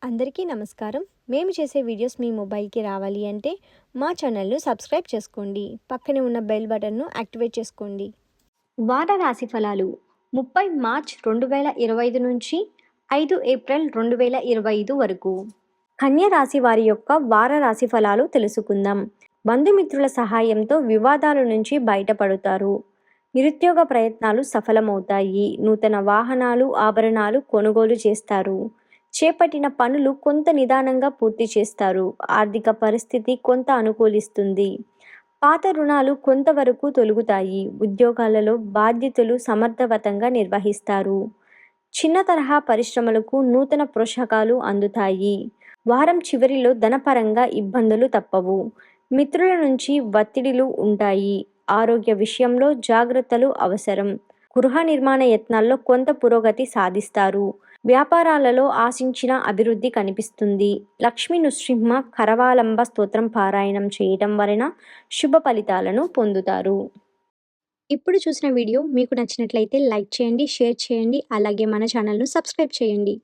అందరికీ నమస్కారం. మేము చేసే వీడియోస్ మీ మొబైల్కి రావాలి అంటే మా ఛానల్ను సబ్స్క్రైబ్ చేసుకోండి. పక్కనే ఉన్న బెల్ బటన్ను యాక్టివేట్ చేసుకోండి. వార రాశి ఫలాలు 30 మార్చ్ 2025 నుంచి 5 ఏప్రిల్ 2025 వరకు. కన్య రాశి వారి యొక్క వార రాశి ఫలాలు తెలుసుకుందాం. బంధుమిత్రుల సహాయంతో వివాదాల నుంచి బయటపడతారు. నిరుద్యోగ ప్రయత్నాలు సఫలమవుతాయి. నూతన వాహనాలు, ఆభరణాలు కొనుగోలు చేస్తారు. చేపట్టిన పనులు కొంత నిదానంగా పూర్తి చేస్తారు. ఆర్థిక పరిస్థితి కొంత అనుకూలిస్తుంది. పాత రుణాలు కొంతవరకు తొలగుతాయి. ఉద్యోగాలలో బాధ్యతలు సమర్థవంతంగా నిర్వహిస్తారు. చిన్న తరహా పరిశ్రమలకు నూతన పోషకాలు అందుతాయి. వారం చివరిలో ధనపరంగా ఇబ్బందులు తప్పవు. మిత్రుల నుంచి ఒత్తిడిలు ఉంటాయి. ఆరోగ్య విషయంలో జాగ్రత్తలు అవసరం. గృహ నిర్మాణ యత్నాల్లో కొంత పురోగతి సాధిస్తారు. వ్యాపారాలలో ఆశించిన అభివృద్ధి కనిపిస్తుంది. లక్ష్మీ నృసింహ కరవాలంబ స్తోత్రం పారాయణం చేయటం వలన శుభ ఫలితాలను పొందుతారు. ఇప్పుడు చూసిన వీడియో మీకు నచ్చినట్లయితే లైక్ చేయండి, షేర్ చేయండి, అలాగే మన ఛానల్ను సబ్స్క్రైబ్ చేయండి.